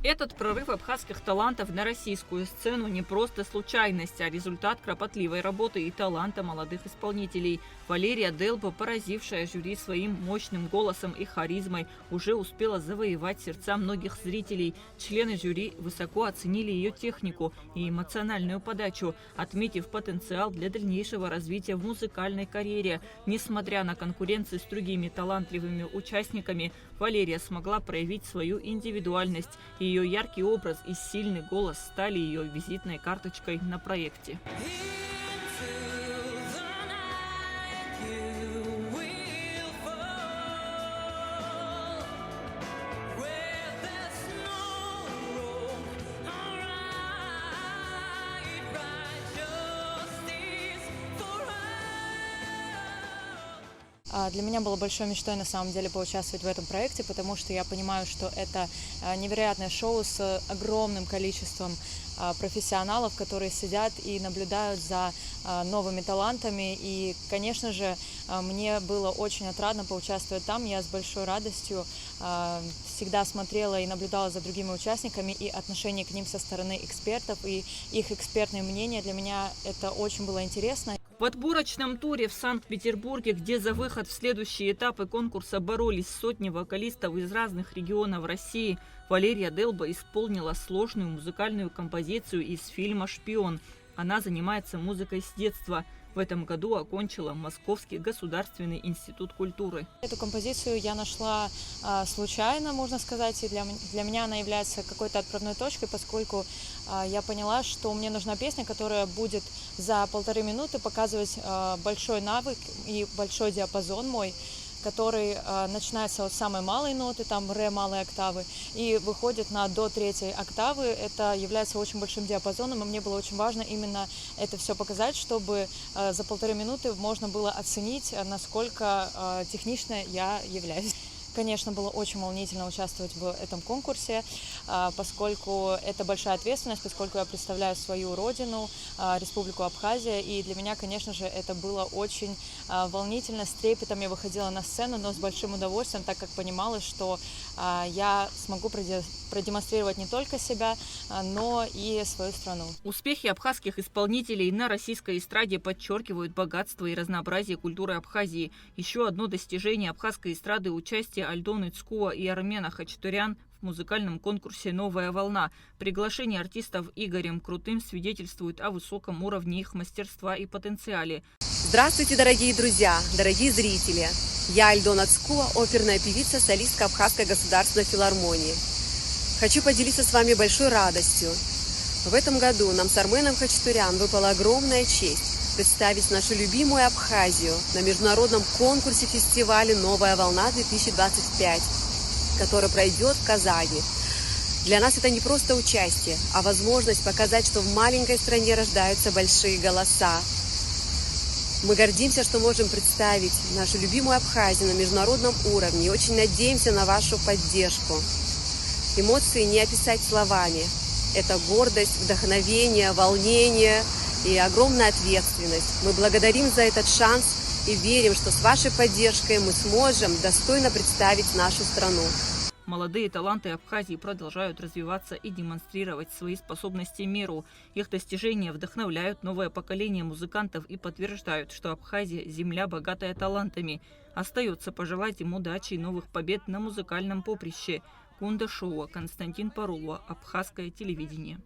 Этот прорыв абхазских талантов на российскую сцену не просто случайность, а результат кропотливой работы и таланта молодых исполнителей. Валерия Делбо, поразившая жюри своим мощным голосом и харизмой, уже успела завоевать сердца многих зрителей. Члены жюри высоко оценили ее технику и эмоциональную подачу, отметив потенциал для дальнейшего развития в музыкальной карьере. Несмотря на конкуренцию с другими талантливыми участниками, Валерия смогла проявить свою индивидуальность. Ее яркий образ и сильный голос стали ее визитной карточкой на проекте. Для меня было большой мечтой на самом деле поучаствовать в этом проекте, потому что я понимаю, что это невероятное шоу с огромным количеством профессионалов, которые сидят и наблюдают за новыми талантами. И, конечно же, мне было очень отрадно поучаствовать там. Я с большой радостью всегда смотрела и наблюдала за другими участниками, и отношение к ним со стороны экспертов, и их экспертное мнение. Для меня это очень было интересно. В отборочном туре в Санкт-Петербурге, где за выход в следующие этапы конкурса боролись сотни вокалистов из разных регионов России, Валерия Делбо исполнила сложную музыкальную композицию из фильма «Шпион». Она занимается музыкой с детства. В этом году окончила Московский государственный институт культуры. Эту композицию я нашла случайно, можно сказать, и для меня она является какой-то отправной точкой, поскольку я поняла, что мне нужна песня, которая будет за 1,5 минуты показывать большой навык и большой диапазон мой, который начинается от самой малой ноты, там ре малой октавы, и выходит до 3-й октавы. Это является очень большим диапазоном, и мне было очень важно именно это все показать, чтобы за 1,5 минуты можно было оценить, насколько технично я являюсь. Конечно, было очень волнительно участвовать в этом конкурсе, поскольку это большая ответственность, поскольку я представляю свою родину, Республику Абхазия, и для меня, конечно же, это было очень волнительно, с трепетом я выходила на сцену, но с большим удовольствием, так как понимала, что я смогу продемонстрировать не только себя, но и свою страну. Успехи абхазских исполнителей на российской эстраде подчеркивают богатство и разнообразие культуры Абхазии. Еще одно достижение абхазской эстрады – участие Альдоны Цкуа и Армена Хачатурян в музыкальном конкурсе «Новая волна». Приглашение артистов Игорем Крутым свидетельствует о высоком уровне их мастерства и потенциале. Здравствуйте, дорогие друзья, дорогие зрители! Я Альдона Цкуа, оперная певица, солистка Абхазской государственной филармонии. Хочу поделиться с вами большой радостью. В этом году нам с Арменом Хачатурян выпала огромная честь представить нашу любимую Абхазию на международном конкурсе фестиваля «Новая волна-2025», который пройдет в Казани. Для нас это не просто участие, а возможность показать, что в маленькой стране рождаются большие голоса. Мы гордимся, что можем представить нашу любимую Абхазию на международном уровне и очень надеемся на вашу поддержку. Эмоции не описать словами. Это гордость, вдохновение, волнение и огромная ответственность. Мы благодарим за этот шанс и верим, что с вашей поддержкой мы сможем достойно представить нашу страну. Молодые таланты Абхазии продолжают развиваться и демонстрировать свои способности миру. Их достижения вдохновляют новое поколение музыкантов и подтверждают, что Абхазия – земля, богатая талантами. Остается пожелать им удачи и новых побед на музыкальном поприще. Кунда Шоуа, Константин Парулова, Абхазское телевидение.